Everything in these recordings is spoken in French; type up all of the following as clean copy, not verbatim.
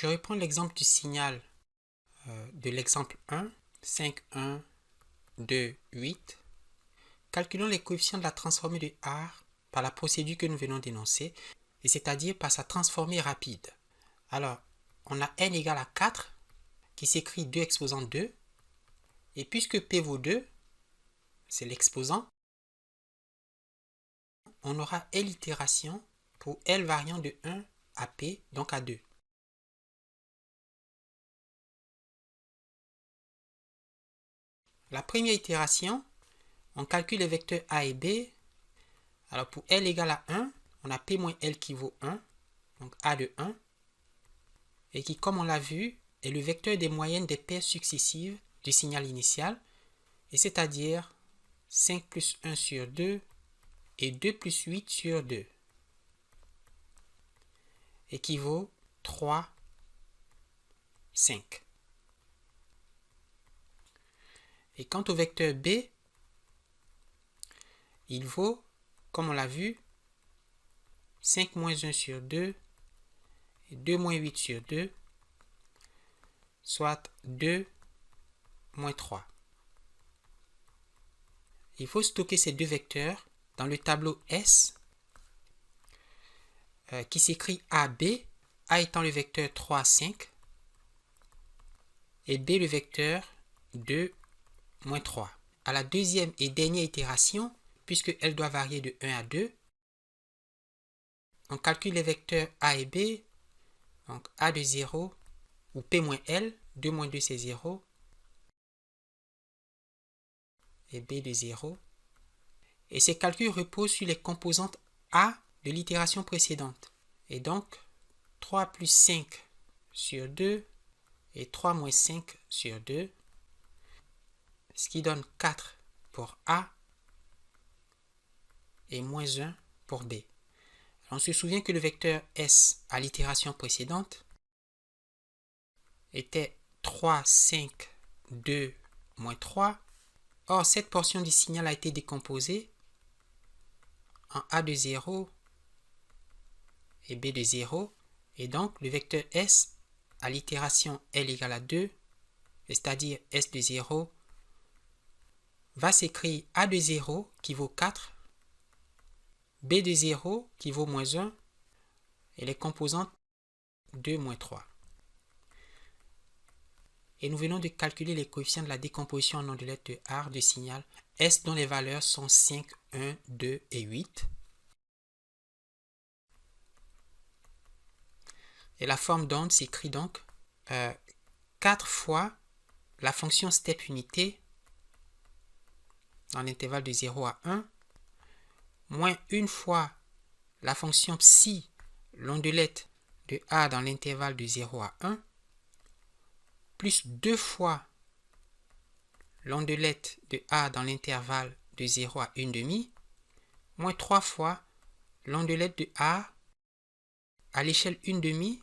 Je reprends l'exemple du signal de l'exemple 1, 5, 1, 2, 8. Calculons les coefficients de la transformée de R par la procédure que nous venons d'énoncer, et c'est-à-dire par sa transformée rapide. Alors, on a n égale à 4, qui s'écrit 2 exposant 2, et puisque P vaut 2, c'est l'exposant, on aura L itérations pour L variant de 1 à P, donc à 2. La première itération, on calcule les vecteurs A et B. Alors pour L égale à 1, on a P moins L qui vaut 1, donc A de 1, et qui, comme on l'a vu, est le vecteur des moyennes des paires successives du signal initial, et c'est-à-dire 5 plus 1 sur 2 et 2 plus 8 sur 2, équivaut 3, 5. Et quant au vecteur B, il vaut, comme on l'a vu, 5 moins 1 sur 2 et 2 moins 8 sur 2, soit 2 moins 3. Il faut stocker ces deux vecteurs dans le tableau S qui s'écrit AB, A étant le vecteur 3, 5, et B le vecteur 2, moins 3. À la deuxième et dernière itération, puisque elle doit varier de 1 à 2, on calcule les vecteurs A et B, donc A de 0, ou P moins L, 2 moins 2 c'est 0, et B de 0. Et ces calculs reposent sur les composantes A de l'itération précédente. Et donc, 3 plus 5 sur 2 et 3 moins 5 sur 2, ce qui donne 4 pour A et moins 1 pour B. On se souvient que le vecteur S à l'itération précédente était 3, 5, 2, moins 3. Or, cette portion du signal a été décomposée en A de 0 et B de 0. Et donc, le vecteur S à l'itération L égale à 2, c'est-à-dire S de 0, va s'écrire A de 0 qui vaut 4, B de 0 qui vaut moins 1, et les composantes 2, moins 3. Et nous venons de calculer les coefficients de la décomposition en ondelettes de R du signal S dont les valeurs sont 5, 1, 2 et 8. Et la forme d'onde s'écrit donc 4 fois la fonction step unité dans l'intervalle de 0 à 1, moins une fois la fonction psi l'ondelette de A dans l'intervalle de 0 à 1, plus 2 fois l'ondelette de A dans l'intervalle de 0 à 1/2, moins 3 fois l'ondelette de A à l'échelle 1/2,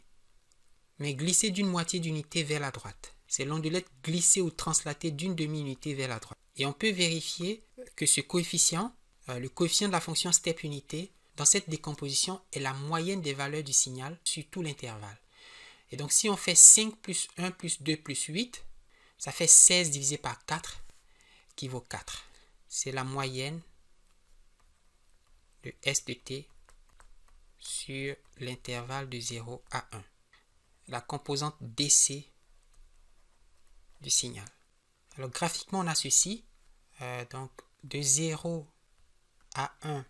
mais glissée d'une moitié d'unité vers la droite. C'est l'ondelette glissée ou translatée d'une demi-unité vers la droite. Et on peut vérifier que ce coefficient, le coefficient de la fonction step unité, dans cette décomposition est la moyenne des valeurs du signal sur tout l'intervalle. Et donc si on fait 5 plus 1 plus 2 plus 8, ça fait 16 divisé par 4 qui vaut 4. C'est la moyenne de S de t sur l'intervalle de 0 à 1. La composante DC du signal. Alors graphiquement on a ceci, donc de 0 à 1,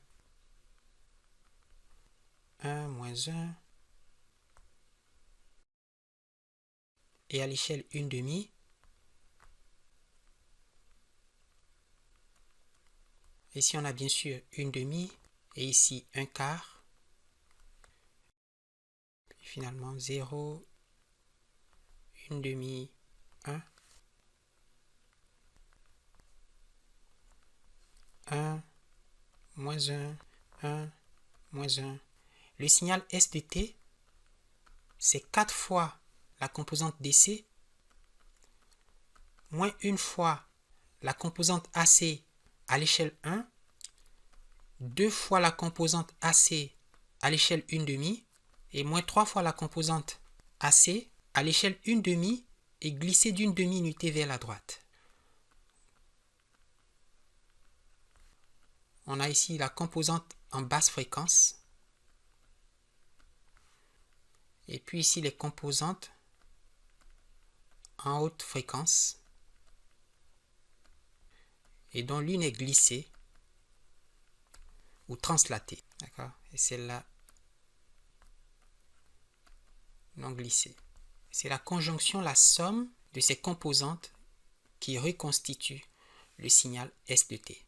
1 moins 1, et à l'échelle 1/2, ici on a bien sûr 1/2 et ici 1/4, puis finalement 0, 1/2, 1, 1, moins 1, 1, moins 1. Le signal S de t, c'est 4 fois la composante DC, moins une fois la composante AC à l'échelle 1, 2 fois la composante AC à l'échelle 1/2, et moins 3 fois la composante AC à l'échelle 1/2 et glisser d'une demi-unité vers la droite. On a ici la composante en basse fréquence. Et puis ici les composantes en haute fréquence. Et dont l'une est glissée ou translatée. D'accord? Et celle-là non glissée. C'est la conjonction, la somme de ces composantes qui reconstitue le signal S de T.